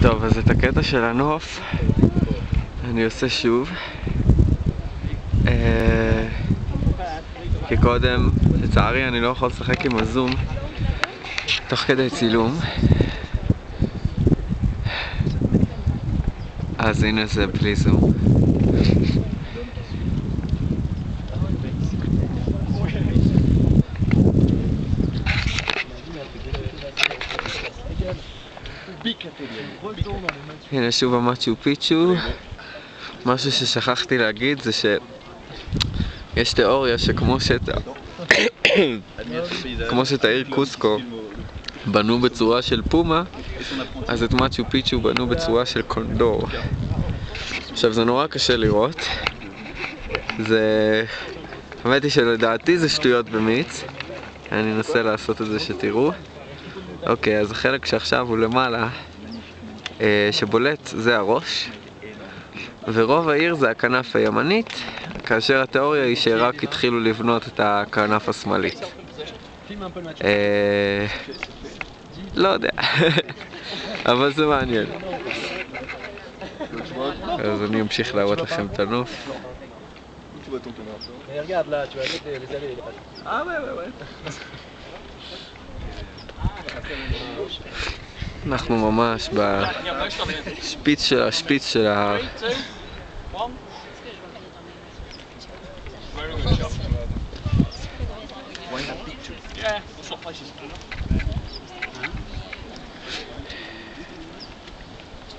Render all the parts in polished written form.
טוב, אז את הקטע של הנוף אני עושה שוב, כי קודם, לצערי, אני לא יכול לשחק עם הזום תוך כדי צילום. אז הנה זה בלי זום. הנה שוב המאצ'ו פיצ'ו. משהו ששכחתי להגיד זה שיש תיאוריה שכמו שאת העיר קוסקו בנו בצורה של פומה, אז את מאצ'ו פיצ'ו בנו בצורה של קונדור. עכשיו זה נורא קשה לראות, האמת היא שלדעתי זה שטויות במיץ. אני אנסה לעשות את זה שתראו. אוקיי, אז החלק שעכשיו הוא למעלה שבולט זה הראש, ורוב העיר זה הכנף הימנית, כאשר התיאוריה היא שרק התחילו לבנות את הכנף השמאלית. לא יודע, אבל זה מעניין. אז אני אמשיך להראות לכם את הנוף. אנחנו ממש בשפיץ של השפיץ של ההר.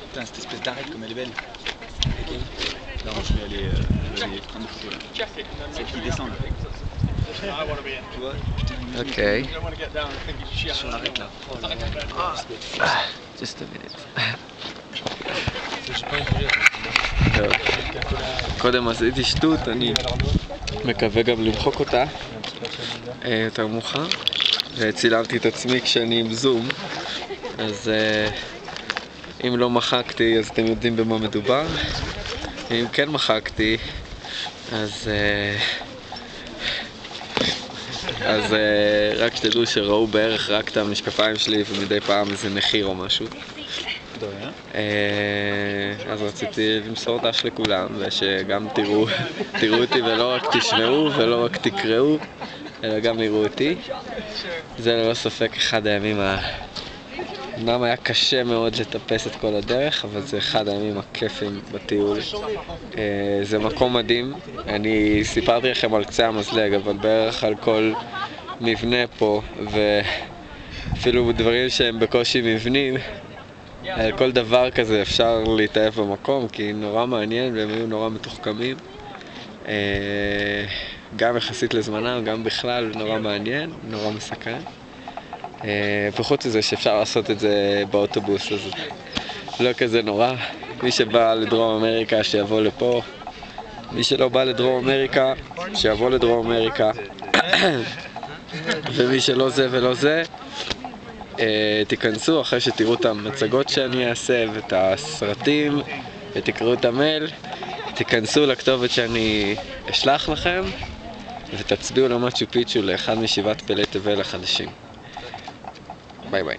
Putain, cette espèce d'arête comme elle est belle. Non, je vais aller prendre des photos là. Celle qui descend là. Tu vois, je t'ai mis Okay. sur l'arête là. Just a minute. J'ai pas envie טוב. קודם עשיתי שטות, אני מקווה גם למחוק אותה יותר מאוחר. וצילמתי את עצמי כשאני עם זום, אז אם לא מחקתי אז אתם יודעים במה מדובר. אם כן מחקתי אז רק שתדעו שראו בערך רק את המשקפיים שלי ומדי פעם איזה נחיר או משהו. אז רציתי למסור דש לכולם, ושגם תראו אותי ולא רק תשמעו ולא רק תקראו, אלא גם יראו אותי. זה ללא ספק אחד הימים אמנם היה קשה מאוד לטפס את כל הדרך, אבל זה אחד הימים הכיפים בטיול. זה מקום מדהים. אני סיפרתי לכם על קצה המזלג, אבל בערך על כל מבנה פה, ואפילו דברים שהם בקושי מבנים, על כל דבר כזה אפשר להתאהב במקום, כי נורא מעניין והם היו נורא מתוחכמים. גם יחסית לזמנם, גם בכלל נורא מעניין, נורא מסקרן. וחוץ מזה שאפשר לעשות את זה באוטובוס, אז לא כזה נורא. מי שבא לדרום אמריקה שיבוא לפה, מי שלא בא לדרום אמריקה שיבוא לדרום אמריקה, ומי שלא זה ולא זה, תיכנסו אחרי שתראו את המצגות שאני אעשה ואת הסרטים ותקראו את המייל, תיכנסו לכתובת שאני אשלח לכם ותצביעו למאצ'ו פיצ'ו לאחד משבעת פלאי תבל החדשים. ביי ביי.